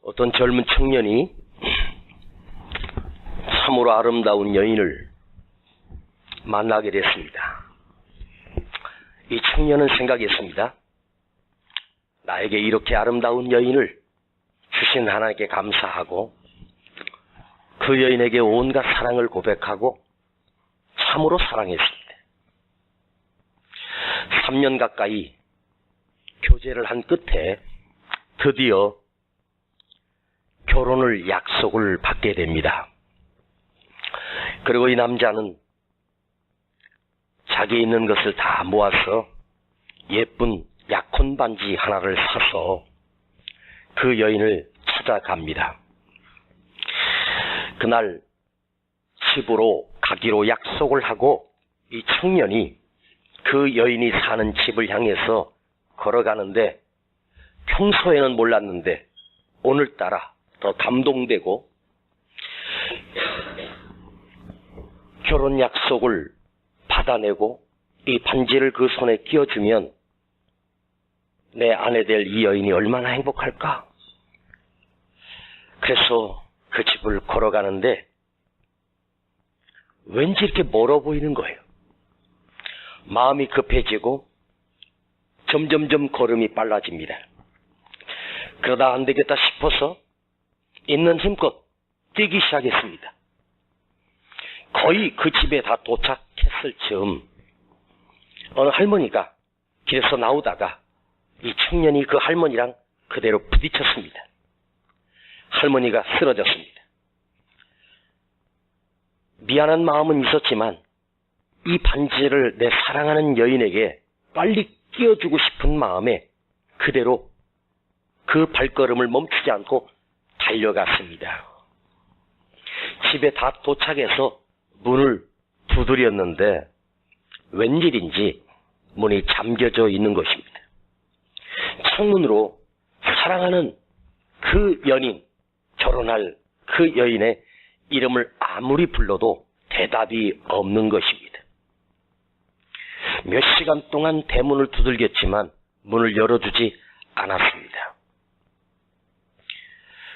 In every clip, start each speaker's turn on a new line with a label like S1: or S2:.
S1: 어떤 젊은 청년이 참으로 아름다운 여인을 만나게 됐습니다. 이 청년은 생각했습니다. 나에게 이렇게 아름다운 여인을 주신 하나님께 감사하고 그 여인에게 온갖 사랑을 고백하고 참으로 사랑했습니다. 3년 가까이 교제를 한 끝에 드디어 결혼을 약속을 받게 됩니다. 그리고 이 남자는 자기 있는 것을 다 모아서 예쁜 약혼 반지 하나를 사서 그 여인을 찾아갑니다. 그날 집으로 가기로 약속을 하고 이 청년이 그 여인이 사는 집을 향해서 걸어가는데 평소에는 몰랐는데 오늘따라 더 감동되고 결혼 약속을 받아내고 이 반지를 그 손에 끼워주면 내 아내 될 이 여인이 얼마나 행복할까? 그래서 그 집을 걸어가는데 왠지 이렇게 멀어 보이는 거예요. 마음이 급해지고 점점점 걸음이 빨라집니다. 그러다 안 되겠다 싶어서 있는 힘껏 뛰기 시작했습니다. 거의 그 집에 다 도착했을 즈음 어느 할머니가 길에서 나오다가 이 청년이 그 할머니랑 그대로 부딪혔습니다. 할머니가 쓰러졌습니다. 미안한 마음은 있었지만 이 반지를 내 사랑하는 여인에게 빨리 끼워주고 싶은 마음에 그대로 그 발걸음을 멈추지 않고 달려갔습니다. 집에 다 도착해서 문을 두드렸는데 웬일인지 문이 잠겨져 있는 것입니다. 창문으로 사랑하는 그 연인, 결혼할 그 여인의 이름을 아무리 불러도 대답이 없는 것입니다. 몇 시간 동안 대문을 두들겼지만 문을 열어주지 않았습니다.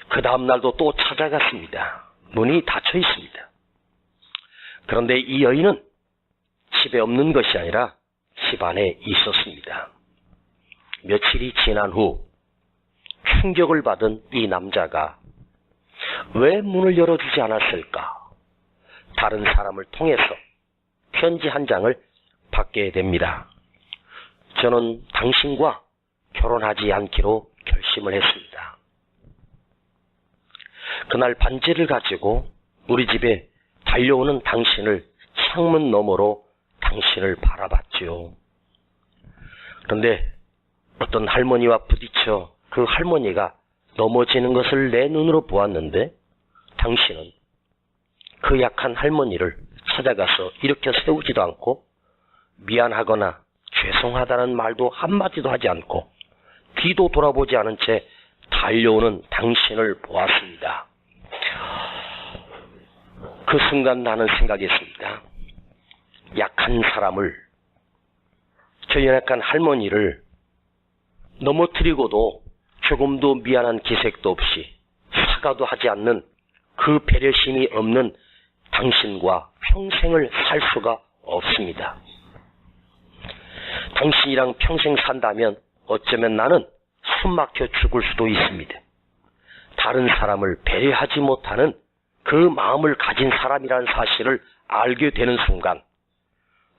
S1: 그 다음 날도 또 찾아갔습니다. 문이 닫혀 있습니다. 그런데 이 여인은 집에 없는 것이 아니라 집 안에 있었습니다. 며칠이 지난 후 충격을 받은 이 남자가 왜 문을 열어주지 않았을까? 다른 사람을 통해서 편지 한 장을 받게 됩니다. 저는 당신과 결혼하지 않기로 결심을 했습니다. 그날 반지를 가지고 우리 집에 달려오는 당신을 창문 너머로 당신을 바라봤지요. 그런데 어떤 할머니와 부딪혀 그 할머니가 넘어지는 것을 내 눈으로 보았는데 당신은 그 약한 할머니를 찾아가서 일으켜 세우지도 않고 미안하거나 죄송하다는 말도 한마디도 하지 않고 뒤도 돌아보지 않은 채 달려오는 당신을 보았습니다. 그 순간 나는 생각했습니다. 약한 사람을, 저 연약한 할머니를 넘어뜨리고도 조금도 미안한 기색도 없이 사과도 하지 않는 그 배려심이 없는 당신과 평생을 살 수가 없습니다. 당신이랑 평생 산다면 어쩌면 나는 숨막혀 죽을 수도 있습니다. 다른 사람을 배려하지 못하는 그 마음을 가진 사람이라는 사실을 알게 되는 순간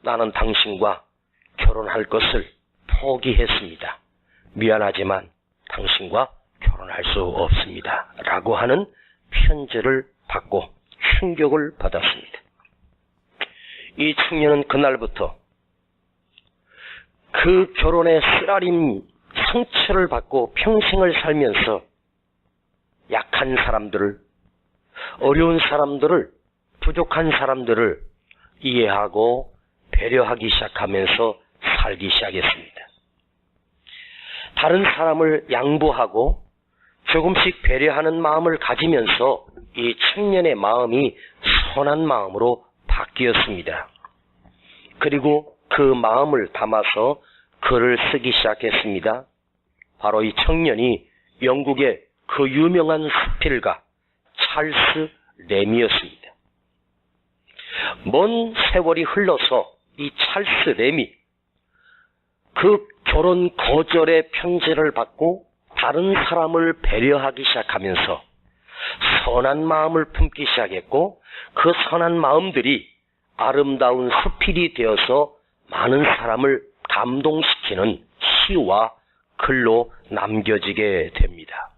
S1: 나는 당신과 결혼할 것을 포기했습니다. 미안하지만 당신과 결혼할 수 없습니다. 라고 하는 편지를 받고 충격을 받았습니다. 이 청년은 그날부터 그 결혼의 쓰라림 상처를 받고 평생을 살면서 약한 사람들을, 어려운 사람들을, 부족한 사람들을 이해하고 배려하기 시작하면서 살기 시작했습니다. 다른 사람을 양보하고 조금씩 배려하는 마음을 가지면서 이 청년의 마음이 선한 마음으로 바뀌었습니다. 그리고 그 마음을 담아서 글을 쓰기 시작했습니다. 바로 이 청년이 영국의 그 유명한 수필가 찰스 램이었습니다. 먼 세월이 흘러서 이 찰스 램이 그 결혼 거절의 편지를 받고 다른 사람을 배려하기 시작하면서 선한 마음을 품기 시작했고, 그 선한 마음들이 아름다운 수필이 되어서 많은 사람을 감동시키는 시와 글로 남겨지게 됩니다.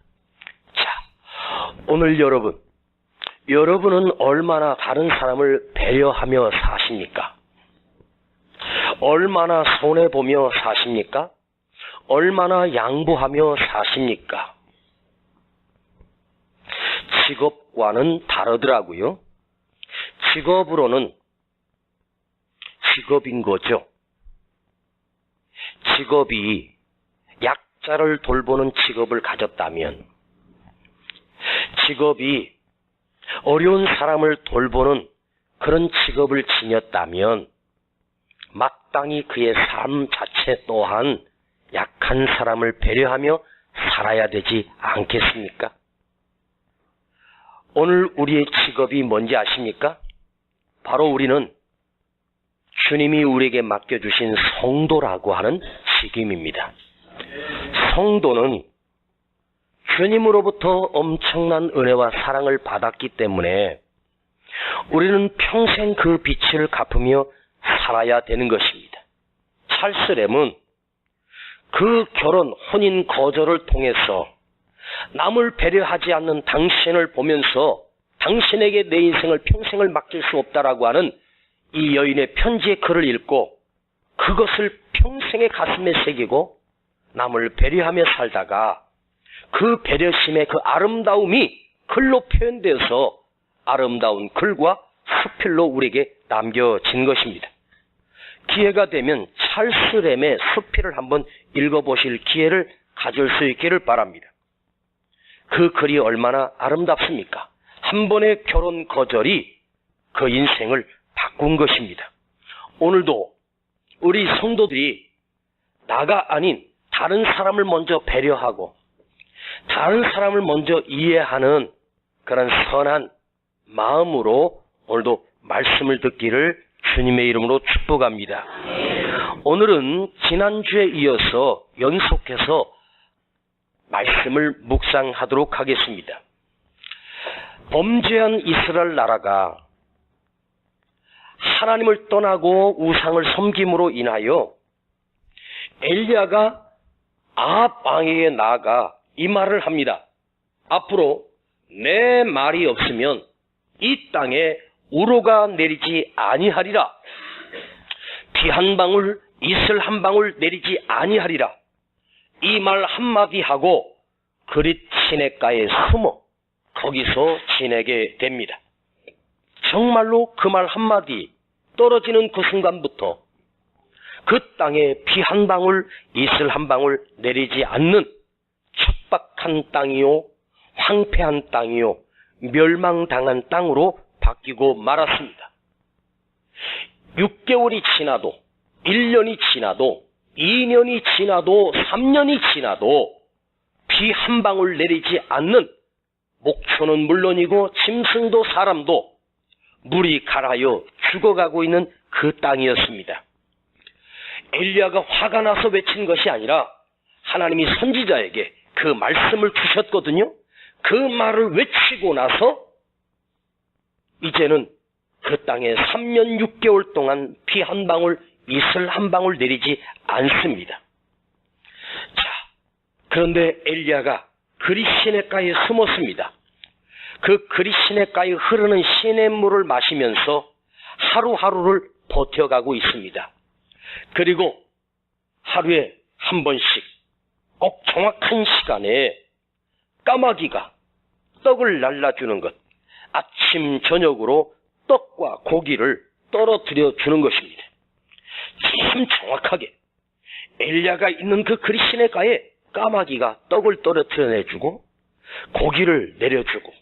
S1: 자, 오늘 여러분은 얼마나 다른 사람을 배려하며 사십니까? 얼마나 손해보며 사십니까? 얼마나 양보하며 사십니까? 직업과는 다르더라고요. 직업으로는 직업인 거죠. 직업이 약자를 돌보는 직업을 가졌다면, 직업이 어려운 사람을 돌보는 그런 직업을 지녔다면 마땅히 그의 삶 자체 또한 약한 사람을 배려하며 살아야 되지 않겠습니까? 오늘 우리의 직업이 뭔지 아십니까? 바로 우리는 주님이 우리에게 맡겨주신 성도라고 하는 직임입니다. 성도는 주님으로부터 엄청난 은혜와 사랑을 받았기 때문에 우리는 평생 그 빛을 갚으며 살아야 되는 것입니다. 찰스 램은 그 결혼, 혼인 거절을 통해서 남을 배려하지 않는 당신을 보면서 당신에게 내 인생을 평생을 맡길 수 없다라고 하는 이 여인의 편지의 글을 읽고 그것을 평생의 가슴에 새기고 남을 배려하며 살다가 그 배려심의 그 아름다움이 글로 표현되어서 아름다운 글과 수필로 우리에게 남겨진 것입니다. 기회가 되면 찰스 램의 수필을 한번 읽어보실 기회를 가질 수 있기를 바랍니다. 그 글이 얼마나 아름답습니까? 한 번의 결혼 거절이 그 인생을 바꾼 것입니다. 오늘도 우리 성도들이 나가 아닌 다른 사람을 먼저 배려하고 다른 사람을 먼저 이해하는 그런 선한 마음으로 오늘도 말씀을 듣기를 주님의 이름으로 축복합니다. 오늘은 지난주에 이어서 연속해서 말씀을 묵상하도록 하겠습니다. 범죄한 이스라엘 나라가 하나님을 떠나고 우상을 섬김으로 인하여 엘리야가 아합 왕에게 나아가 이 말을 합니다. 앞으로 내 말이 없으면 이 땅에 우로가 내리지 아니하리라. 비 한 방울, 이슬 한 방울 내리지 아니하리라. 이 말 한마디 하고 그릿 시냇가에 숨어 거기서 지내게 됩니다. 정말로 그 말 한마디 떨어지는 그 순간부터 그 땅에 비 한 방울, 이슬 한 방울 내리지 않는 척박한 땅이요, 황폐한 땅이요, 멸망당한 땅으로 바뀌고 말았습니다. 6개월이 지나도, 1년이 지나도, 2년이 지나도, 3년이 지나도 비 한 방울 내리지 않는 목초는 물론이고 짐승도 사람도 물이 갈아여 죽어가고 있는 그 땅이었습니다. 엘리야가 화가 나서 외친 것이 아니라 하나님이 선지자에게 그 말씀을 주셨거든요. 그 말을 외치고 나서 이제는 그 땅에 3년 6개월 동안 비 한 방울, 이슬 한 방울 내리지 않습니다. 자, 그런데 엘리야가 그릿 시냇가에 숨었습니다. 그 그릿 시냇가에 흐르는 시냇물을 마시면서 하루하루를 버텨가고 있습니다. 그리고 하루에 한 번씩 꼭 정확한 시간에 까마귀가 떡을 날라주는 것, 아침 저녁으로 떡과 고기를 떨어뜨려 주는 것입니다. 참 정확하게 엘리야가 있는 그 그릿 시냇가에 까마귀가 떡을 떨어뜨려 내주고 고기를 내려주고,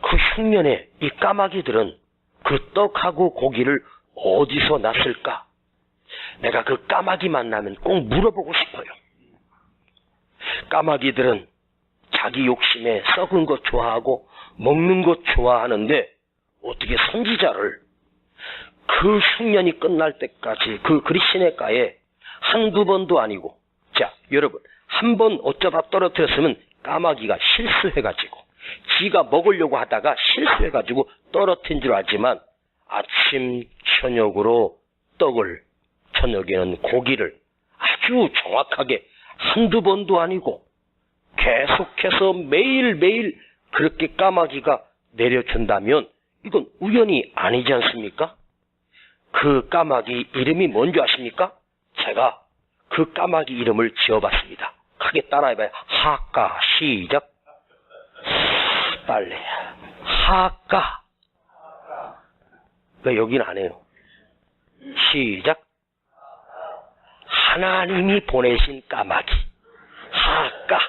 S1: 그 흉년에 이 까마귀들은 그 떡하고 고기를 어디서 났을까? 내가 그 까마귀 만나면 꼭 물어보고 싶어요. 까마귀들은 자기 욕심에 썩은 것 좋아하고 먹는 것 좋아하는데 어떻게 선지자를 그 흉년이 끝날 때까지 그 그리시네가에 한두 번도 아니고, 자 여러분, 한 번 어쩌다 떨어뜨렸으면 까마귀가 실수해가지고 지가 먹으려고 하다가 실수해가지고 떨어뜨린 줄 알지만 아침 저녁으로 떡을, 저녁에는 고기를 아주 정확하게 한두 번도 아니고 계속해서 매일매일 그렇게 까마귀가 내려준다면 이건 우연이 아니지 않습니까? 그 까마귀 이름이 뭔지 아십니까? 제가 그 까마귀 이름을 지어봤습니다. 크게 따라해봐요. 하까. 시작. 빨리. 하까. 왜 여기는 안 해요? 시작. 하나님이 보내신 까마귀. 하까.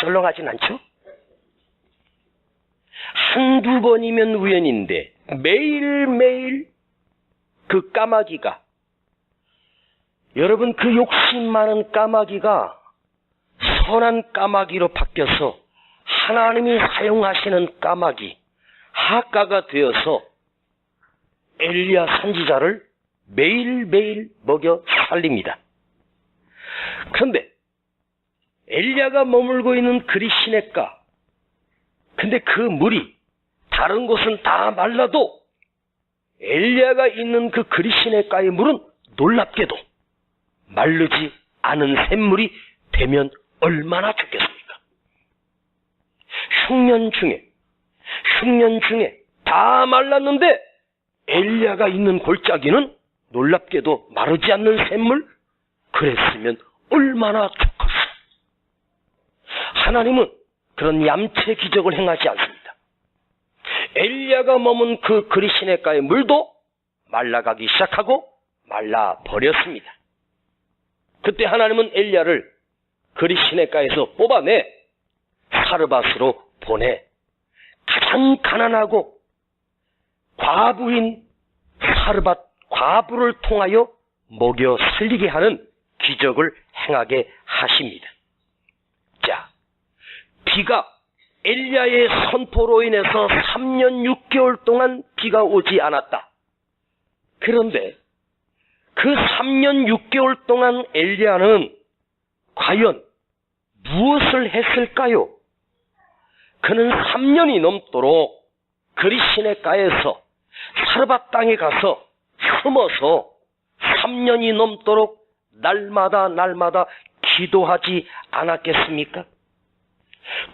S1: 썰렁하진 않죠? 한두 번이면 우연인데 매일매일 그 까마귀가, 여러분 그 욕심 많은 까마귀가 선한 까마귀로 바뀌어서 하나님이 사용하시는 까마귀 하가가 되어서 엘리야 선지자를 매일매일 먹여 살립니다. 그런데 엘리야가 머물고 있는 그리시네가, 근데 그 물이 다른 곳은 다 말라도 엘리야가 있는 그 그리시네가의 물은 놀랍게도 마르지 않은 샘물이 되면 얼마나 좋겠습니까? 흉년 중에 다 말랐는데 엘리야가 있는 골짜기는 놀랍게도 마르지 않는 샘물? 그랬으면 얼마나 좋겠어. 하나님은 그런 얌체 기적을 행하지 않습니다. 엘리야가 머문 그 그리시네가의 물도 말라가기 시작하고 말라버렸습니다. 그때 하나님은 엘리야를 그리시네가에서 뽑아내 사르밧으로 보내 가장 가난하고 과부인 사르밧 과부를 통하여 먹여 살리게 하는 기적을 행하게 하십니다. 자, 비가 엘리야의 선포로 인해서 3년 6개월 동안 비가 오지 않았다. 그런데 그 3년 6개월 동안 엘리야는 과연 무엇을 했을까요? 그는 3년이 넘도록 그리시네가에서 사르밧 땅에 가서 숨어서 3년이 넘도록 날마다 기도하지 않았겠습니까?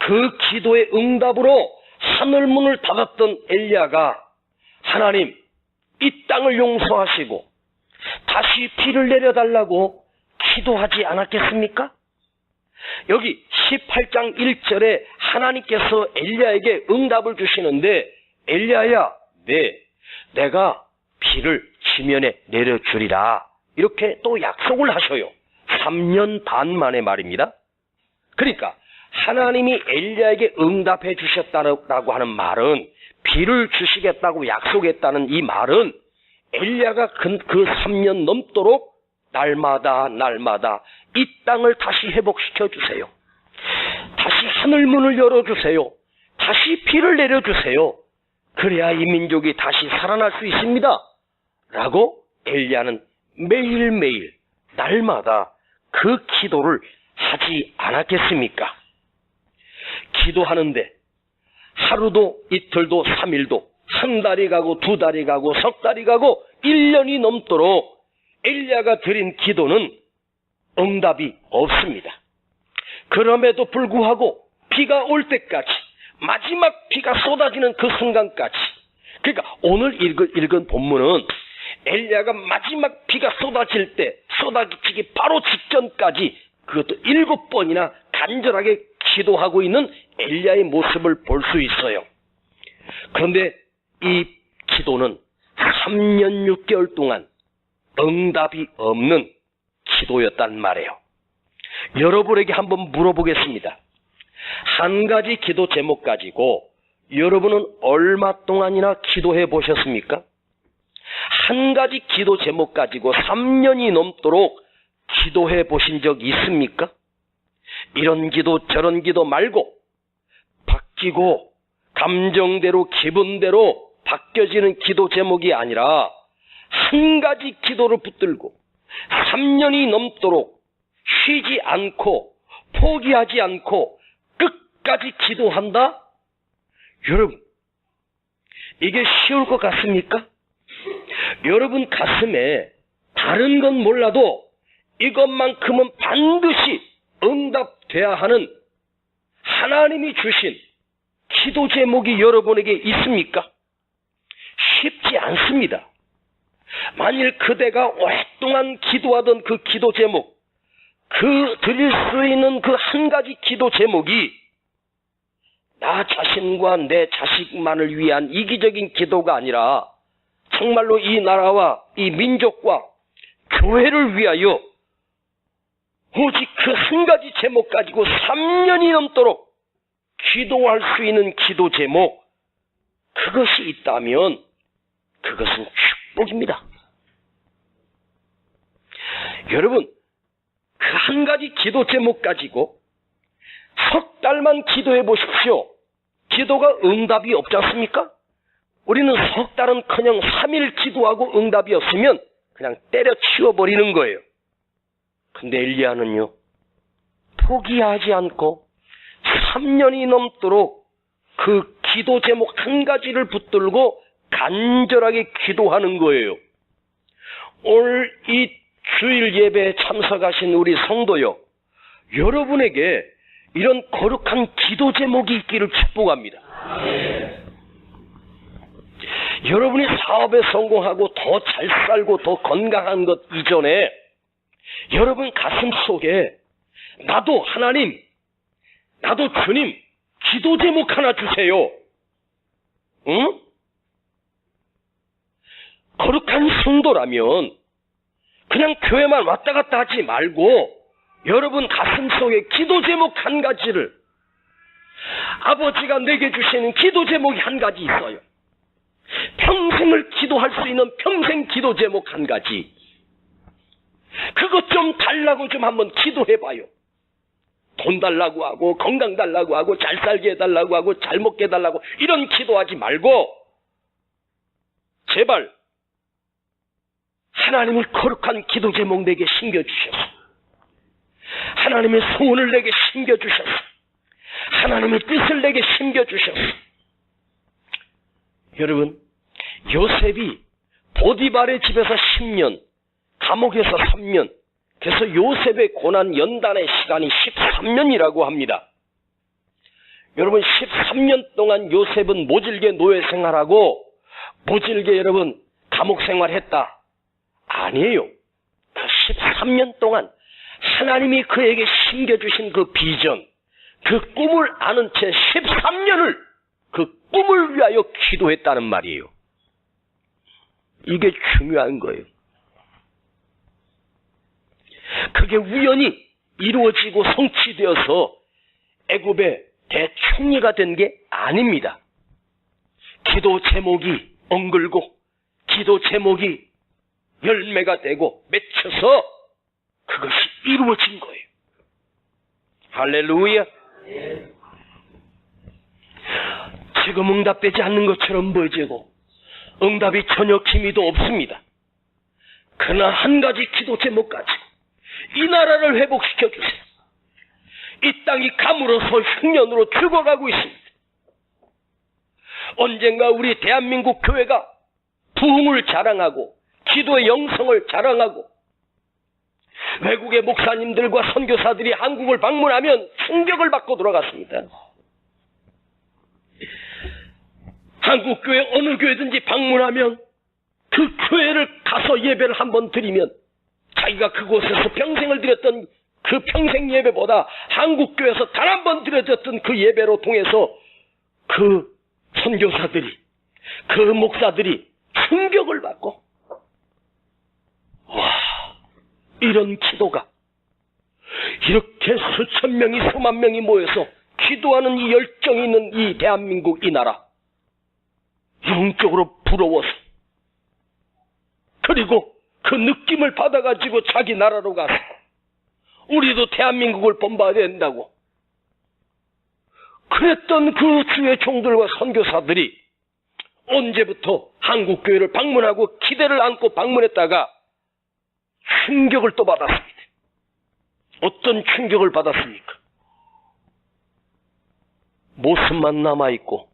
S1: 그 기도의 응답으로 하늘문을 닫았던 엘리야가 하나님, 이 땅을 용서하시고 다시 비를 내려달라고 기도하지 않았겠습니까? 여기 18장 1절에 하나님께서 엘리야에게 응답을 주시는데, 엘리야야, 내가 비를 지면에 내려주리라, 이렇게 또 약속을 하셔요. 3년 반 만의 말입니다. 그러니까 하나님이 엘리야에게 응답해 주셨다고 하는 말은, 비를 주시겠다고 약속했다는 이 말은 엘리야가 그 3년 넘도록 날마다 이 땅을 다시 회복시켜 주세요. 다시 하늘문을 열어주세요. 다시 비를 내려주세요. 그래야 이 민족이 다시 살아날 수 있습니다. 라고 엘리야는 매일매일 날마다 그 기도를 하지 않았겠습니까? 기도하는데 하루도 이틀도 3일도 한 달이 가고 2달이 가고 석 달이 가고 1년이 넘도록 엘리야가 드린 기도는 응답이 없습니다. 그럼에도 불구하고 비가 올 때까지, 마지막 비가 쏟아지는 그 순간까지, 그러니까 오늘 읽은 본문은 엘리야가 마지막 비가 쏟아질 때, 쏟아지기 바로 직전까지 그것도 7번이나 간절하게 기도하고 있는 엘리야의 모습을 볼 수 있어요. 그런데 이 기도는 3년 6개월 동안 응답이 없는 기도였단 말이에요. 여러분에게 한번 물어보겠습니다. 한 가지 기도 제목 가지고 여러분은 얼마 동안이나 기도해 보셨습니까? 한 가지 기도 제목 가지고 3년이 넘도록 기도해 보신 적 있습니까? 이런 기도 저런 기도 말고 바뀌고 감정대로 기분대로 바뀌어지는 기도 제목이 아니라 한 가지 기도를 붙들고 3년이 넘도록 쉬지 않고 포기하지 않고 끝까지 기도한다? 여러분, 이게 쉬울 것 같습니까? 여러분 가슴에 다른 건 몰라도 이것만큼은 반드시 응답돼야 하는 하나님이 주신 기도 제목이 여러분에게 있습니까? 쉽지 않습니다. 만일 그대가 오랫동안 기도하던 그 기도 제목, 드릴 수 있는 그 한 가지 기도 제목이 나 자신과 내 자식만을 위한 이기적인 기도가 아니라 정말로 이 나라와 이 민족과 교회를 위하여 오직 그 한 가지 제목 가지고 3년이 넘도록 기도할 수 있는 기도 제목, 그것이 있다면 그것은 축복입니다. 여러분, 그 한 가지 기도 제목 가지고 석 달만 기도해 보십시오. 기도가 응답이 없지 않습니까? 우리는 석 달은커녕 3일 기도하고 응답이 없으면 그냥 때려치워버리는 거예요. 근데 엘리야는요, 포기하지 않고 3년이 넘도록 그 기도 제목 한 가지를 붙들고 간절하게 기도하는 거예요. 오늘 이 주일 예배에 참석하신 우리 성도요, 여러분에게 이런 거룩한 기도 제목이 있기를 축복합니다. 여러분이 사업에 성공하고 더 잘 살고 더 건강한 것 이전에 여러분 가슴 속에 나도 하나님, 나도 주님, 기도 제목 하나 주세요. 응? 거룩한 성도라면 그냥 교회만 왔다 갔다 하지 말고 여러분 가슴 속에 기도 제목 한 가지를, 아버지가 내게 주시는 기도 제목이 한 가지 있어요. 평생을 기도할 수 있는 평생 기도 제목 한 가지. 그것 좀 달라고 좀 한번 기도해봐요. 돈 달라고 하고 건강 달라고 하고 잘 살게 해달라고 하고 잘 먹게 해달라고 이런 기도하지 말고 제발 하나님의 거룩한 기도 제목 내게 심겨주셔서, 하나님의 소원을 내게 심겨주셔서, 하나님의 뜻을 내게 심겨주셔서. 여러분, 요셉이 보디발의 집에서 10년, 감옥에서 3년, 그래서 요셉의 고난 연단의 시간이 13년이라고 합니다. 여러분, 13년 동안 요셉은 모질게 노예 생활하고 모질게 여러분 감옥 생활했다. 아니에요. 그 13년 동안 하나님이 그에게 심겨주신 그 비전, 그 꿈을 아는 채 13년을 그 꿈을 위하여 기도했다는 말이에요. 이게 중요한 거예요. 그게 우연히 이루어지고 성취되어서 애굽의 대총리가 된 게 아닙니다. 기도 제목이 엉글고 기도 제목이 열매가 되고 맺혀서 그것이 이루어진 거예요. 할렐루야. 지금 응답되지 않는 것처럼 보이고 응답이 전혀 기미도 없습니다. 그러나 한 가지 기도 제목 가지고 이 나라를 회복시켜 주세요. 이 땅이 감으로서 흉년으로 죽어가고 있습니다. 언젠가 우리 대한민국 교회가 부흥을 자랑하고 기도의 영성을 자랑하고 외국의 목사님들과 선교사들이 한국을 방문하면 충격을 받고 돌아갔습니다. 한국 교회 어느 교회든지 방문하면 그 교회를 가서 예배를 한번 드리면 자기가 그곳에서 평생을 드렸던 그 평생 예배보다 한국 교회에서 단 한 번 드려졌던 그 예배로 통해서 그 선교사들이, 그 목사들이 충격을 받고, 와, 이런 기도가 이렇게 수천 명이 수만 명이 모여서 기도하는 이 열정이 있는 이 대한민국 이 나라, 영적으로 부러워서, 그리고 그 느낌을 받아가지고 자기 나라로 가서 우리도 대한민국을 본받아야 된다고. 그랬던 그 주의 종들과 선교사들이 언제부터 한국교회를 방문하고 기대를 안고 방문했다가 충격을 또 받았습니다. 어떤 충격을 받았습니까? 모습만 남아있고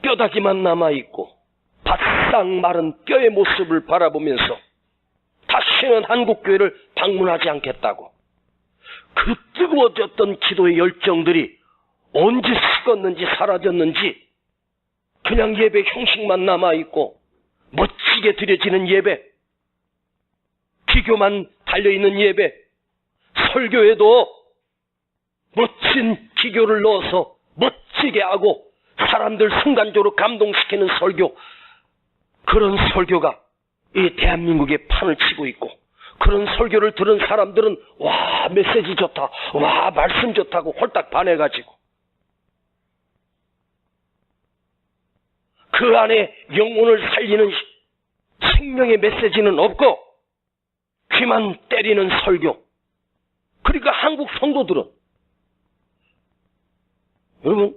S1: 뼈다귀만 남아있고 바싹 마른 뼈의 모습을 바라보면서 다시는 한국교회를 방문하지 않겠다고. 그 뜨거워졌던 기도의 열정들이 언제 식었는지 사라졌는지 그냥 예배 형식만 남아있고 멋지게 드려지는 예배, 기교만 달려있는 예배, 설교에도 멋진 기교를 넣어서 멋지게 하고 사람들 순간적으로 감동시키는 설교, 그런 설교가 이 대한민국에 판을 치고 있고, 그런 설교를 들은 사람들은 와 메시지 좋다, 와 말씀 좋다고 홀딱 반해가지고 그 안에 영혼을 살리는 생명의 메시지는 없고 귀만 때리는 설교. 그러니까 한국 성도들은, 여러분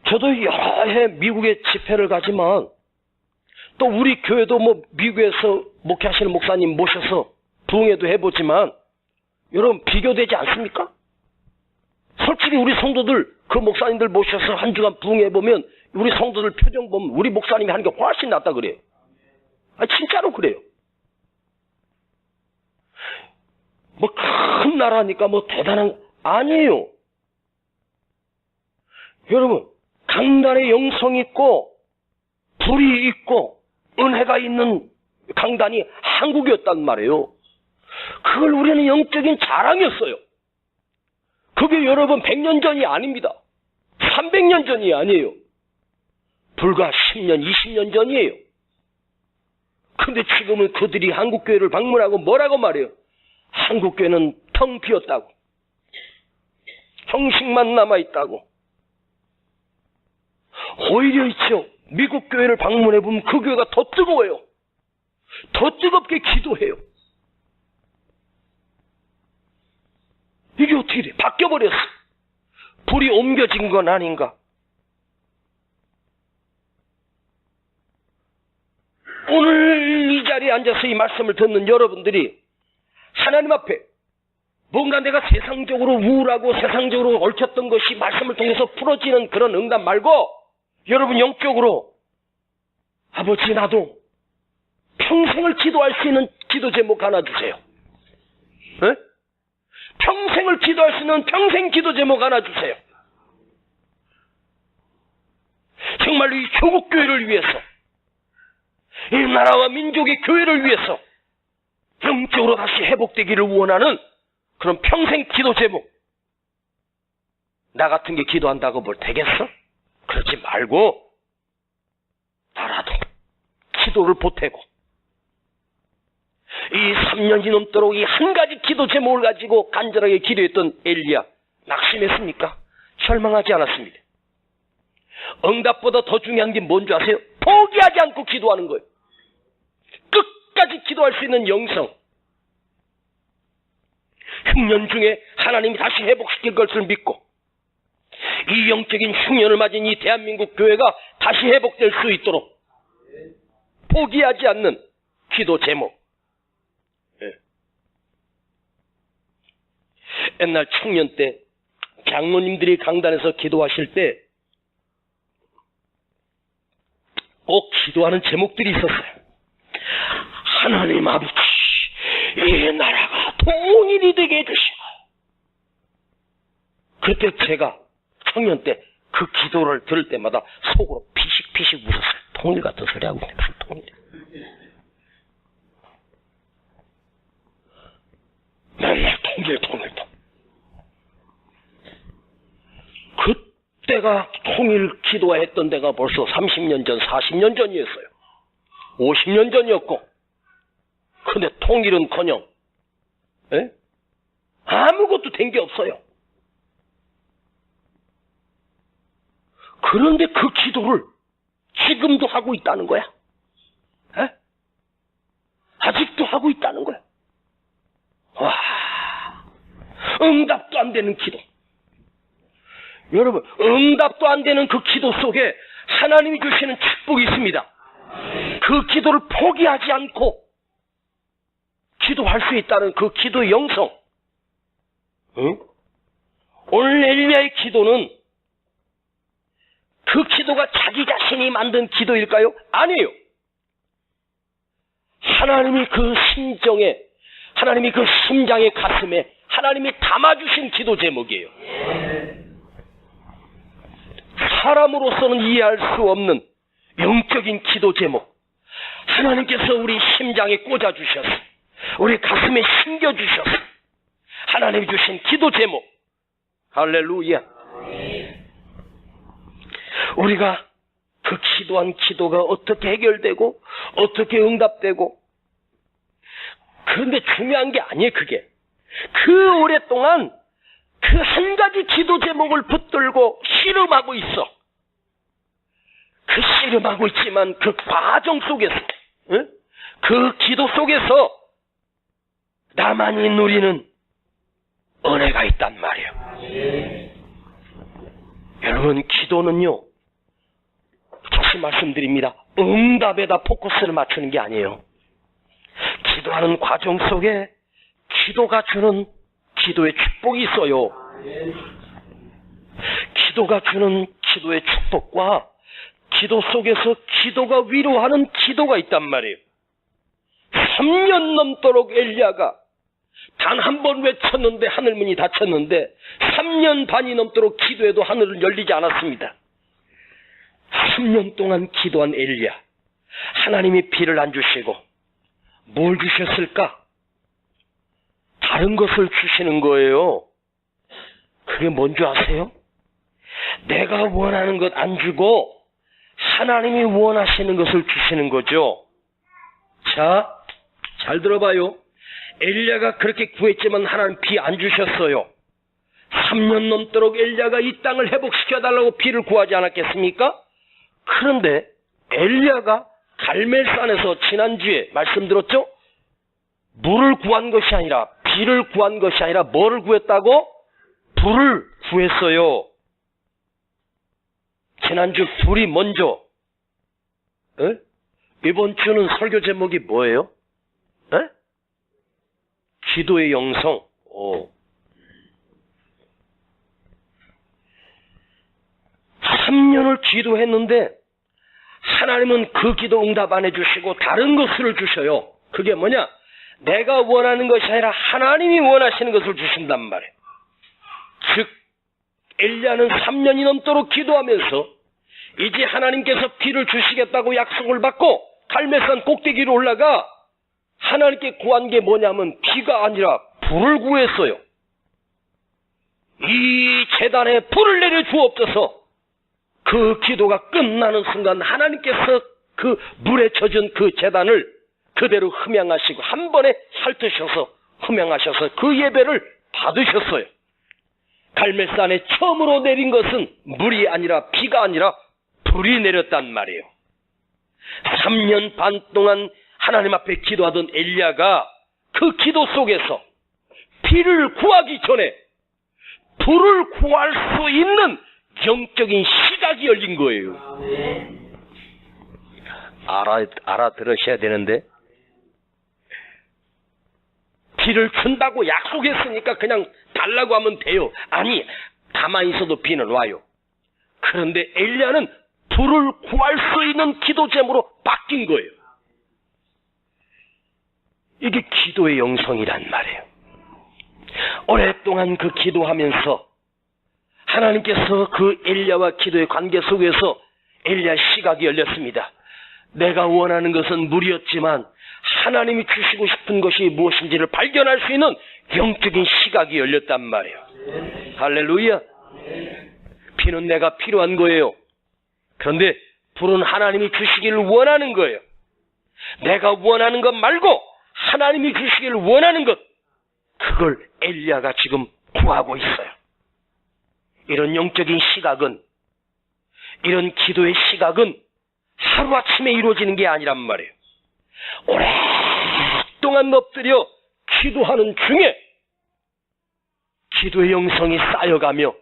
S1: 저도 여러 해 미국에 집회를 가지만 또 우리 교회도 뭐 미국에서 목회하시는 목사님 모셔서 부흥회도 해보지만 여러분 비교되지 않습니까? 솔직히 우리 성도들 그 목사님들 모셔서 한 주간 부흥해보면 우리 성도들 표정 보면 우리 목사님이 하는 게 훨씬 낫다 그래요. 진짜로 그래요. 뭐 큰 나라니까 뭐 대단한, 아니에요. 여러분 강단에 영성 있고 불이 있고 은혜가 있는 강단이 한국이었단 말이에요. 그걸 우리는 영적인 자랑이었어요. 그게 여러분 100년 전이 아닙니다. 300년 전이 아니에요. 불과 10년, 20년 전이에요. 근데 지금은 그들이 한국교회를 방문하고 뭐라고 말해요? 한국교회는 텅 비었다고. 형식만 남아있다고. 오히려 있죠. 미국 교회를 방문해보면 그 교회가 더 뜨거워요. 더 뜨겁게 기도해요. 이게 어떻게 돼? 바뀌어버렸어. 불이 옮겨진 건 아닌가? 오늘 이 자리에 앉아서 이 말씀을 듣는 여러분들이 하나님 앞에 뭔가 내가 세상적으로 우울하고 세상적으로 얽혔던 것이 말씀을 통해서 풀어지는 그런 응답 말고, 여러분 영적으로 아버지 나도 평생을 기도할 수 있는 기도 제목 하나 주세요. 네? 평생을 기도할 수 있는 평생 기도 제목 하나 주세요. 정말로 이 조국교회를 위해서, 이 나라와 민족의 교회를 위해서 영적으로 다시 회복되기를 원하는 그런 평생 기도 제목. 나 같은 게 기도한다고 뭘 되겠어? 그러지 말고 나라도 기도를 보태고, 이 3년이 넘도록 이 한 가지 기도 제목을 가지고 간절하게 기도했던 엘리야, 낙심했습니까? 절망하지 않았습니다. 응답보다 더 중요한 게 뭔지 아세요? 포기하지 않고 기도하는 거예요. 끝까지 기도할 수 있는 영성. 흉년 중에 하나님이 다시 회복시킬 것을 믿고, 이 영적인 흉년을 맞은 이 대한민국 교회가 다시 회복될 수 있도록 포기하지 않는 기도 제목. 옛날 청년 때 장로님들이 강단에서 기도하실 때 꼭 기도하는 제목들이 있었어요. 하나님 아버지, 이 나라가 통일이 되게 해주시고. 그때 제가 청년 때 그 기도를 들을 때마다 속으로 피식피식 웃었어요. 통일 같은 소리 하고 있네. 무슨 통일. 맨날 통일. 그때가 통일 기도했던 데가 벌써 30년 전, 40년 전이었어요. 50년 전이었고. 근데 통일은커녕 아무것도 된 게 없어요. 그런데 그 기도를 지금도 하고 있다는 거야. 아직도 하고 있다는 거야. 와, 응답도 안 되는 기도. 여러분, 응답도 안 되는 그 기도 속에 하나님이 주시는 축복이 있습니다. 그 기도를 포기하지 않고 기도할 수 있다는 그 기도의 영성. 응? 오늘 엘리야의 기도는 그 기도가 자기 자신이 만든 기도일까요? 아니에요. 하나님이 그 심정에, 하나님이 그 심장의 가슴에 하나님이 담아주신 기도 제목이에요. 사람으로서는 이해할 수 없는 영적인 기도 제목. 하나님께서 우리 심장에 꽂아주셔서, 우리 가슴에 심겨주셔서 하나님이 주신 기도 제목. 할렐루야. 우리가 그 기도한 기도가 어떻게 해결되고 어떻게 응답되고, 그런데 중요한 게 아니에요. 그게 그 오랫동안 그 한 가지 기도 제목을 붙들고 씨름하고 있어. 그 씨름하고 있지만 그 과정 속에서, 응? 그 기도 속에서 나만이 누리는 은혜가 있단 말이에요. 여러분, 기도는요, 다시 말씀드립니다. 응답에다 포커스를 맞추는 게 아니에요. 기도하는 과정 속에 기도가 주는 기도의 축복이 있어요. 기도가 주는 기도의 축복과 기도 속에서 기도가 위로하는 기도가 있단 말이에요. 3년 넘도록 엘리야가 단 한 번 외쳤는데 하늘문이 닫혔는데 3년 반이 넘도록 기도해도 하늘은 열리지 않았습니다. 3년 동안 기도한 엘리야, 하나님이 비를 안 주시고 뭘 주셨을까? 다른 것을 주시는 거예요. 그게 뭔지 아세요? 내가 원하는 것 안 주고 하나님이 원하시는 것을 주시는 거죠. 자, 잘 들어봐요. 엘리야가 그렇게 구했지만 하나님 비 안 주셨어요. 3년 넘도록 엘리야가 이 땅을 회복시켜달라고 비를 구하지 않았겠습니까? 그런데 엘리야가 갈멜산에서 지난주에 말씀드렸죠? 물을 구한 것이 아니라, 비를 구한 것이 아니라 뭐를 구했다고? 불을 구했어요. 지난주 불이 먼저. 에? 이번 주는 설교 제목이 뭐예요? 에? 기도의 영성. 3년을 기도했는데 하나님은 그 기도 응답 안 해주시고 다른 것을 주셔요. 그게 뭐냐? 내가 원하는 것이 아니라 하나님이 원하시는 것을 주신단 말이에요. 즉 엘리야는 3년이 넘도록 기도하면서 이제 하나님께서 비를 주시겠다고 약속을 받고 갈멜산 꼭대기로 올라가 하나님께 구한 게 뭐냐면 비가 아니라 불을 구했어요. 이 제단에 불을 내려 주옵소서. 그 기도가 끝나는 순간 하나님께서 그 물에 젖은 그 제단을 그대로 흠양하시고 한 번에 핥으셔서 흠양하셔서 그 예배를 받으셨어요. 갈멜산에 처음으로 내린 것은 물이 아니라 비가 아니라 불이 내렸단 말이에요. 3년 반 동안 하나님 앞에 기도하던 엘리야가 그 기도 속에서 비를 구하기 전에 불을 구할 수 있는 영적인 시각이 열린 거예요. 알아들으셔야 되는데, 비를 준다고 약속했으니까 그냥 달라고 하면 돼요. 아니, 가만히 있어도 비는 와요. 그런데 엘리야는 불을 구할 수 있는 기도 제목으로 바뀐 거예요. 이게 기도의 영성이란 말이에요. 오랫동안 그 기도하면서 하나님께서 그 엘리야와 기도의 관계 속에서 엘리야의 시각이 열렸습니다. 내가 원하는 것은 물이었지만 하나님이 주시고 싶은 것이 무엇인지를 발견할 수 있는 영적인 시각이 열렸단 말이에요. 할렐루야. 피는 내가 필요한 거예요. 그런데 불은 하나님이 주시기를 원하는 거예요. 내가 원하는 것 말고 하나님이 주시기를 원하는 것, 그걸 엘리야가 지금 구하고 있어요. 이런 영적인 시각은, 이런 기도의 시각은 하루아침에 이루어지는 게 아니란 말이에요. 오랫동안 엎드려 기도하는 중에 기도의 영성이 쌓여가며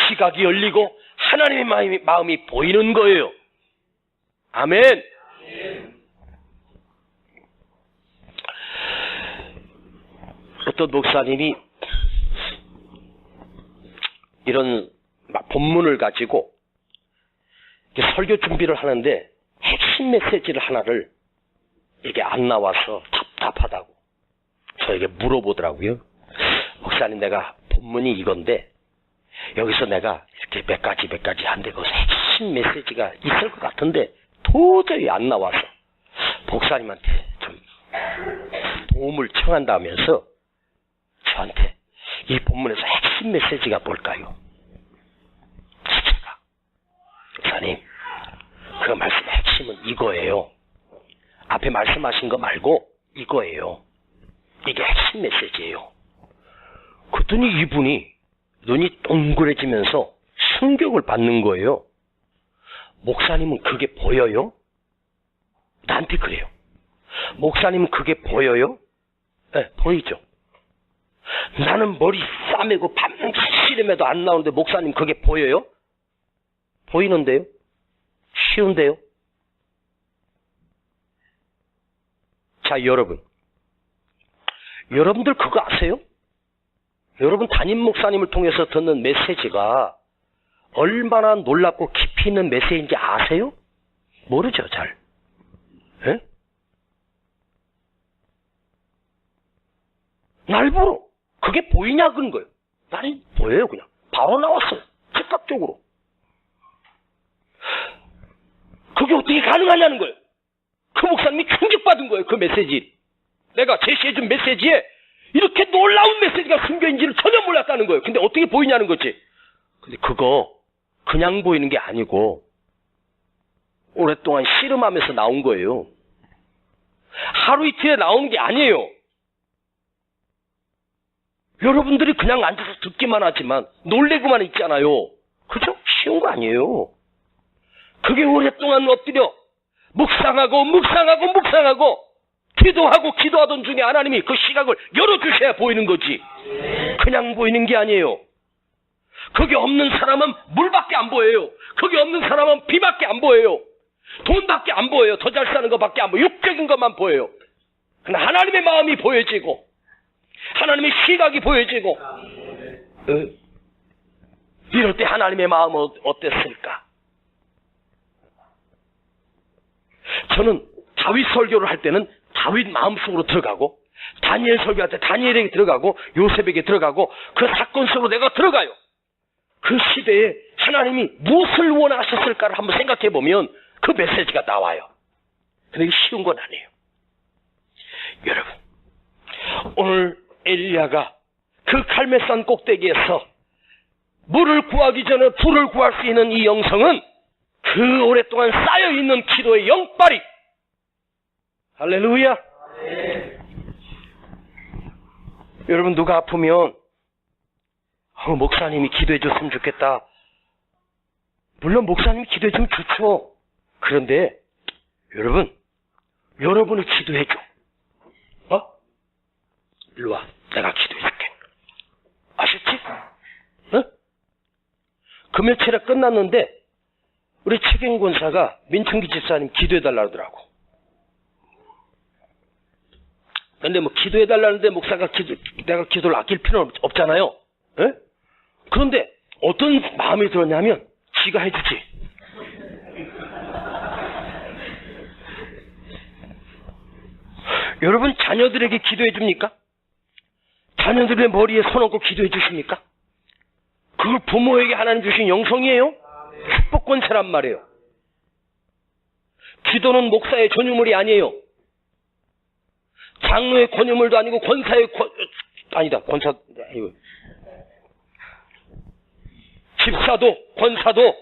S1: 시각이 열리고 하나님의 마음이 보이는 거예요. 아멘. 어떤 목사님이 이런 본문을 가지고 설교 준비를 하는데 핵심 메시지를 하나를 이게 안 나와서 답답하다고 저에게 물어보더라고요. 목사님, 내가 본문이 이건데 여기서 내가 이렇게 몇 가지 한데 거기서 핵심 메시지가 있을 것 같은데 도저히 안 나와서 목사님한테 좀 도움을 청한다면서 저한테 이 본문에서 핵심 메시지가 뭘까요? 제가 목사님, 그 말씀의 핵심은 이거예요. 앞에 말씀하신 거 말고 이거예요. 이게 핵심 메시지예요. 그랬더니 이분이 눈이 동그래지면서 충격을 받는 거예요. 목사님은 그게 보여요? 나한테 그래요. 목사님은 그게 보여요? 네, 보이죠. 나는 머리 싸매고 밤새 씨름해도 안 나오는데 목사님 그게 보여요? 보이는데요? 쉬운데요? 자, 여러분들 그거 아세요? 여러분 담임 목사님을 통해서 듣는 메시지가 얼마나 놀랍고 깊이 있는 메시지인지 아세요? 모르죠, 잘. 에? 날 보러 그게 보이냐 그런 거예요. 나는 보여요, 그냥. 바로 나왔어요. 즉각적으로. 그게 어떻게 가능하냐는 거예요. 그 목사님이 충격받은 거예요, 그 메시지. 내가 제시해준 메시지에 이렇게 놀라운 메시지가 숨겨있는지를 전혀 몰랐다는 거예요. 근데 어떻게 보이냐는 거지. 근데 그거 그냥 보이는 게 아니고 오랫동안 씨름하면서 나온 거예요. 하루 이틀에 나오는 게 아니에요. 여러분들이 그냥 앉아서 듣기만 하지만 놀래고만 있잖아요. 그죠? 쉬운 거 아니에요. 그게 오랫동안 엎드려 묵상하고 기도하던 중에 하나님이 그 시각을 열어주셔야 보이는 거지. 그냥 보이는 게 아니에요. 그게 없는 사람은 물밖에 안 보여요. 그게 없는 사람은 비밖에 안 보여요. 돈밖에 안 보여요. 더 잘 사는 것밖에 안 보여요. 육적인 것만 보여요. 그러나 하나님의 마음이 보여지고 하나님의 시각이 보여지고 이럴 때 하나님의 마음은 어땠을까? 저는 다윗 설교를 할 때는 다윗 마음속으로 들어가고 다니엘 설교할 때 다니엘에게 들어가고 요셉에게 들어가고 그 사건 속으로 내가 들어가요. 그 시대에 하나님이 무엇을 원하셨을까를 한번 생각해 보면 그 메시지가 나와요. 근데 이게 쉬운 건 아니에요. 여러분, 오늘 엘리야가 그 갈멜산 꼭대기에서 물을 구하기 전에 불을 구할 수 있는 이 영성은 그 오랫동안 쌓여있는 기도의 영빨이, 할렐루야. 여러분, 누가 아프면 목사님이 기도해 줬으면 좋겠다. 물론 목사님이 기도해 주면 좋죠. 그런데 여러분이 기도해 줘. 일로 와. 내가 기도해 줄게. 아셨지? 금요일에 끝났는데 우리 책임권사가 민충기 집사님 기도해달라 그러더라고. 근데 뭐 기도해달라는데 목사가 내가 기도를 아낄 필요는 없잖아요. 에? 그런데 어떤 마음이 들었냐면 지가 해주지. 여러분 자녀들에게 기도해 줍니까? 자녀들의 머리에 손 얹고 기도해 주십니까? 그걸 부모에게 하나님 주신 영성이에요? 축복권세란 말이에요. 기도는 목사의 전유물이 아니에요. 장로의 권유물도 아니고 집사도 권사도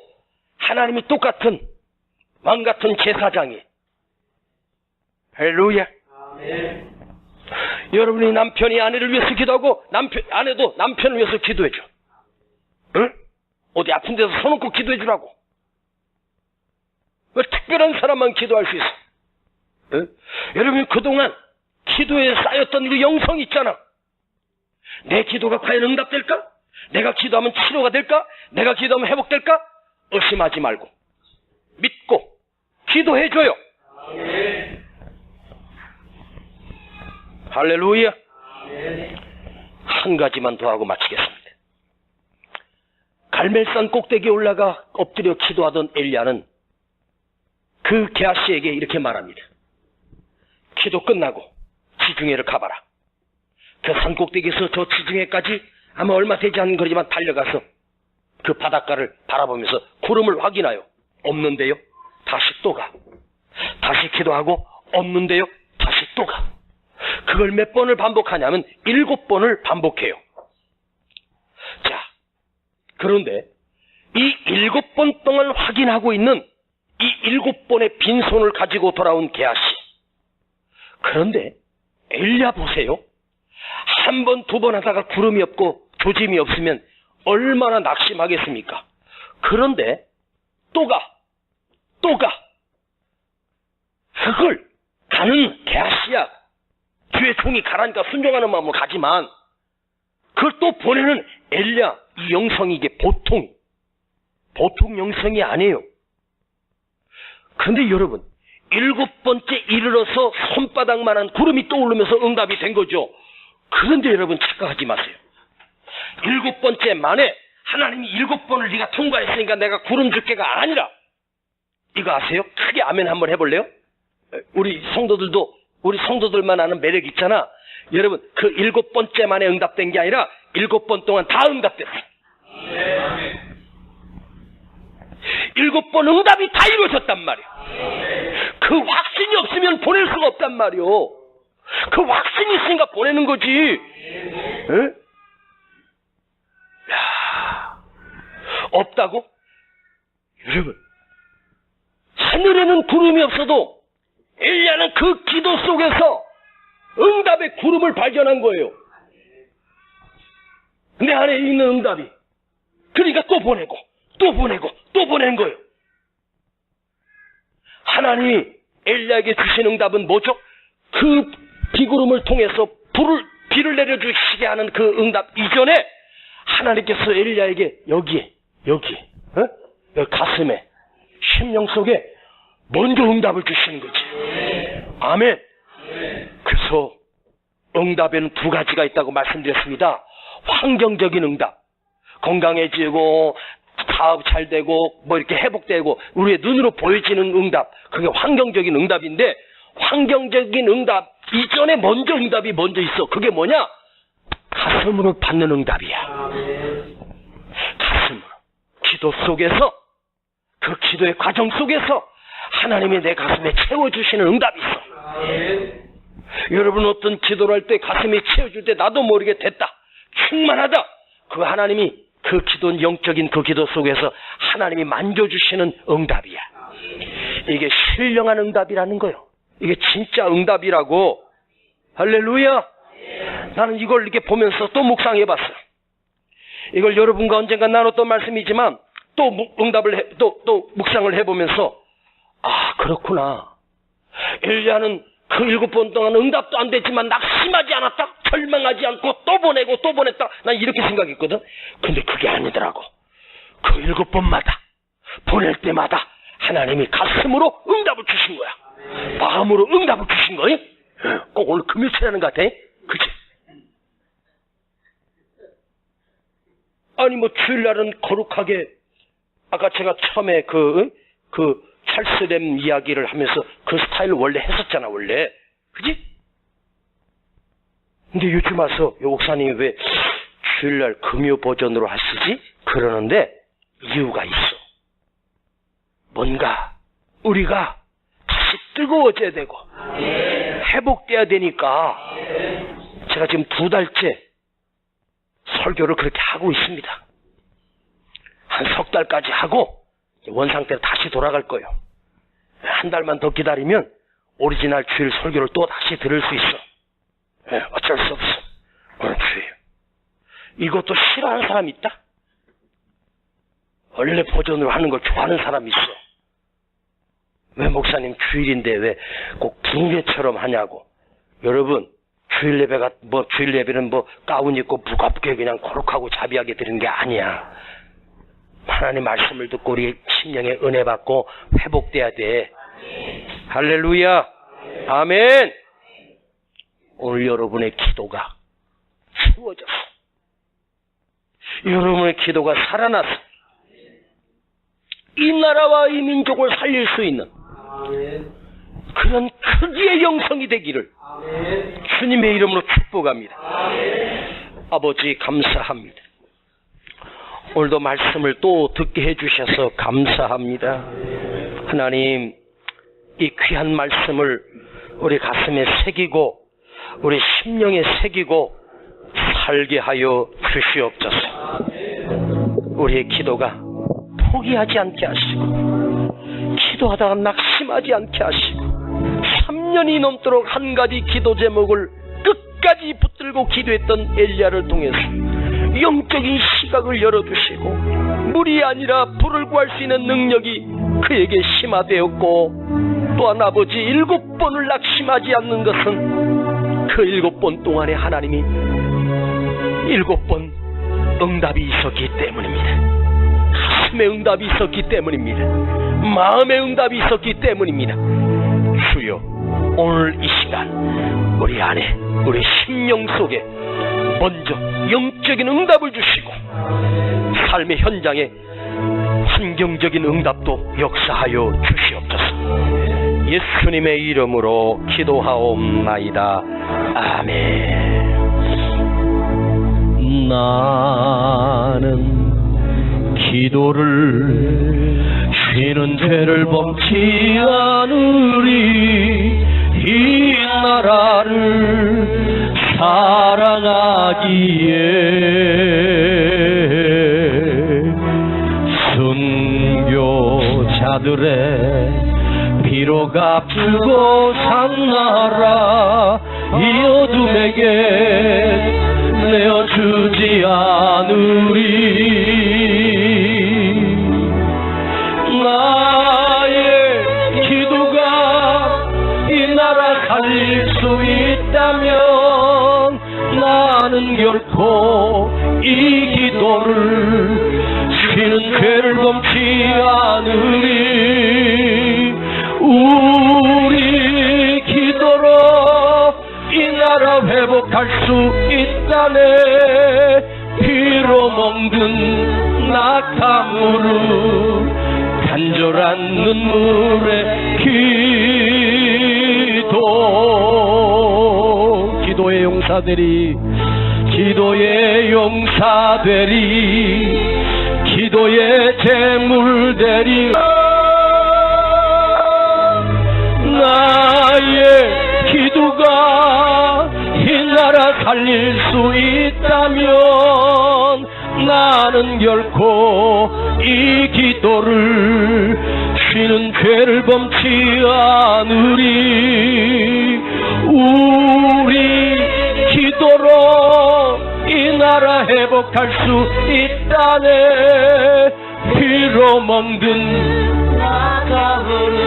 S1: 하나님이 똑같은 왕 같은 제사장이. 할렐루야. 아멘. 여러분이 남편이 아내를 위해서 기도하고 아내도 남편을 위해서 기도해줘. 응? 어디 아픈 데서 손 얹고 기도해주라고. 왜 특별한 사람만 기도할 수 있어? 응? 여러분 그동안 기도에 쌓였던 그 영성이 있잖아. 내 기도가 과연 응답될까? 내가 기도하면 치료가 될까? 내가 기도하면 회복될까? 의심하지 말고 믿고 기도해줘요. 할렐루야. 한 가지만 더 하고 마치겠습니다. 갈멜산 꼭대기에 올라가 엎드려 기도하던 엘리야는 그 게하시에게 이렇게 말합니다. 기도 끝나고 지중해를 가봐라. 그 산 꼭대기에서 저 지중해까지 아마 얼마 되지 않은 거리지만 달려가서 그 바닷가를 바라보면서 구름을 확인하여 없는데요. 다시 또 가. 다시 기도하고 없는데요. 다시 또 가. 그걸 몇 번을 반복하냐면 7번을 반복해요. 자, 그런데 이 7번 동안 확인하고 있는 이 7번의 빈손을 가지고 돌아온 게하시. 그런데 엘리야 보세요. 한 번, 두 번 하다가 구름이 없고 조짐이 없으면 얼마나 낙심하겠습니까? 그런데 또 가. 그걸 가는 게하시야. 주의 종이 가라니까 순종하는 마음으로 가지만 그걸 또 보내는 엘리야. 이 영성이 이게 보통 영성이 아니에요. 그런데 여러분 7번째 이르러서 손바닥만한 구름이 떠오르면서 응답이 된 거죠. 그런데 여러분 착각하지 마세요. 7번째 만에 하나님이 7번을 네가 통과했으니까 내가 구름 줄게가 아니라 이거 아세요? 크게 아멘 한번 해볼래요? 우리 성도들만 아는 매력 있잖아. 여러분 그 7번째 만에 응답된 게 아니라 7번 동안 다 응답됐어요. 7번 응답이 다 이루어졌단 말이에요. 그 확신이 없으면 보낼 수가 없단 말이에요. 그 확신이 있으니까 보내는 거지. 에? 야, 없다고? 여러분 하늘에는 구름이 없어도 엘리야는 그 기도 속에서 응답의 구름을 발견한 거예요. 내 안에 있는 응답이. 그러니까 또 보내고 또 보낸 거예요. 하나님이 엘리야에게 주신 응답은 뭐죠? 그 비구름을 통해서 비를 내려주시게 하는 그 응답 이전에 하나님께서 엘리야에게 여기 가슴에 심령 속에 먼저 응답을 주시는 거지. 아멘. 그래서 응답에는 두 가지가 있다고 말씀드렸습니다. 환경적인 응답, 건강해지고 사업 잘 되고 뭐 이렇게 회복되고 우리의 눈으로 보여지는 응답, 그게 환경적인 응답인데 환경적인 응답 이전에 먼저 응답이 먼저 있어. 그게 뭐냐? 가슴으로 받는 응답이야. 가슴으로 기도 속에서 그 기도의 과정 속에서 하나님이 내 가슴에 채워주시는 응답이 있어. 여러분 어떤 기도를 할 때 가슴이 채워줄 때 나도 모르게 됐다, 충만하다, 그 하나님이 그 기도는 영적인 그 기도 속에서 하나님이 만져주시는 응답이야. 이게 신령한 응답이라는 거예요. 이게 진짜 응답이라고. 할렐루야. 나는 이걸 이렇게 보면서 또 묵상해봤어. 이걸 여러분과 언젠가 나눴던 말씀이지만 또 또 묵상을 해보면서 아 그렇구나. 엘리야는 그 7번 동안 응답도 안 됐지만 낙심하지 않았다, 절망하지 않고 또 보내고 또 보냈다. 난 이렇게 생각했거든. 근데 그게 아니더라고. 그 7번마다 보낼 때마다 하나님이 가슴으로 응답을 주신 거야. 마음으로 응답을 주신 거야. 꼭 오늘 금요일이라는 것 같아. 그치? 아니 뭐 주일날은 거룩하게 아까 제가 처음에 그 찰스램 이야기를 하면서 그 스타일을 원래 했었잖아, 원래. 그지? 근데 요즘 와서 요 목사님이 왜 주일날 금요 버전으로 하시지? 그러는데 이유가 있어. 뭔가 우리가 다시 뜨거워져야 되고 회복돼야 되니까 제가 지금 2달째 설교를 그렇게 하고 있습니다. 한 석 달까지 하고 원상태로 다시 돌아갈 거예요. 한 달만 더 기다리면 오리지널 주일 설교를 또 다시 들을 수 있어. 어쩔 수 없어. 오늘 주일. 이것도 싫어하는 사람이 있다? 원래 버전으로 하는 걸 좋아하는 사람이 있어. 왜 목사님 주일인데 왜 꼭 붕괴처럼 하냐고. 여러분 주일 예배는 가운 입고 무겁게 그냥 거룩하고 자비하게 드리는 게 아니야. 하나님 말씀을 듣고 우리 심령에 은혜 받고 회복돼야 돼. 할렐루야. 아멘. 오늘 여러분의 기도가 채워졌어. 여러분의 기도가 살아났어. 이 나라와 이 민족을 살릴 수 있는 그런 크기의 영성이 되기를 주님의 이름으로 축복합니다. 아버지 감사합니다. 오늘도 말씀을 또 듣게 해주셔서 감사합니다. 하나님, 이 귀한 말씀을 우리 가슴에 새기고 우리 심령에 새기고 살게 하여 주시옵소서. 우리의 기도가 포기하지 않게 하시고 기도하다가 낙심하지 않게 하시고 3년이 넘도록 한 가지 기도 제목을 끝까지 붙들고 기도했던 엘리야를 통해서 영적인 시각을 열어주시고 물이 아니라 불을 구할 수 있는 능력이 그에게 심화되었고, 또한 아버지 7번을 낙심하지 않는 것은 그 7번 동안에 하나님이 7번 응답이 있었기 때문입니다. 가슴에 응답이 있었기 때문입니다. 마음에 응답이 있었기 때문입니다. 주여, 오늘 이 시간 우리 안에 우리 심령 속에 먼저 영적인 응답을 주시고 삶의 현장에 환경적인 응답도 역사하여 주시옵소서. 예수님의 이름으로 기도하옵나이다. 아멘. 나는 기도를 쉬는 죄를 범치 않으리. 이 나라를 사랑하기에 순교자들의 피로 값주고 산 나라 이 어둠에게 내어주지 않으리. 나의 기도가 이 나라 살릴 수 있다면 나는 결코 이 기도를 쉬는 죄를 범치 않으리. 우리 기도로 이 나라 회복할 수 있다네. 피로 멍든 낙타무릎 간절한 눈물의 기도의 용사들이 기도의 용사들이 기도의 제물들이 나의 기도가 이 나라 살릴 수 있다면 나는 결코 이 기도를 쉬는 죄를 범치 않으리. 우리 기도로 이 나라 회복할 수 있다네. 피로 멍든 낙타무릎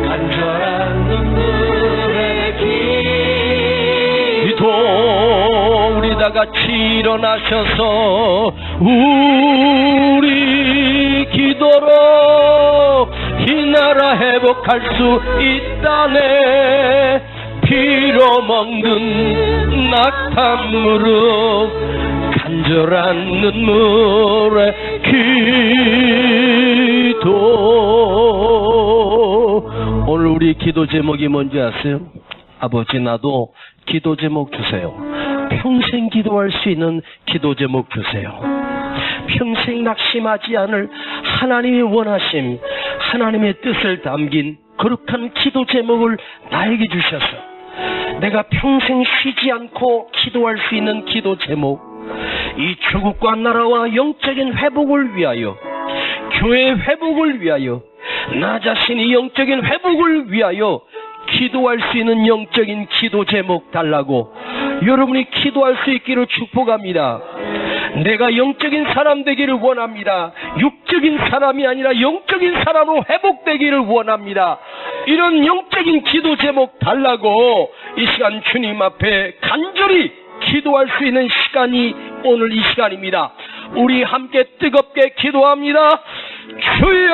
S1: 간절한 눈물의 기도. 우리 다 같이 일어나셔서 우리 기도로 이 나라 회복할 수 있다네. 피로 먹는 낙타무릎 간절한 눈물의 기도. 오늘 우리 기도 제목이 뭔지 아세요? 아버지, 나도 기도 제목 주세요. 평생 기도할 수 있는 기도 제목 주세요. 평생 낙심하지 않을 하나님의 원하심, 하나님의 뜻을 담긴 거룩한 기도 제목을 나에게 주셔서 내가 평생 쉬지 않고 기도할 수 있는 기도 제목, 이 조국과 나라와 영적인 회복을 위하여, 교회 회복을 위하여, 나 자신이 영적인 회복을 위하여 기도할 수 있는 영적인 기도 제목 달라고 여러분이 기도할 수 있기를 축복합니다.
S2: 내가 영적인 사람 되기를 원합니다. 육적인 사람이 아니라 영적인 사람으로 회복되기를 원합니다. 이런 영적인 기도 제목 달라고 이 시간 주님 앞에 간절히 기도할 수 있는 시간이 오늘 이 시간입니다. 우리 함께 뜨겁게 기도합니다. 주여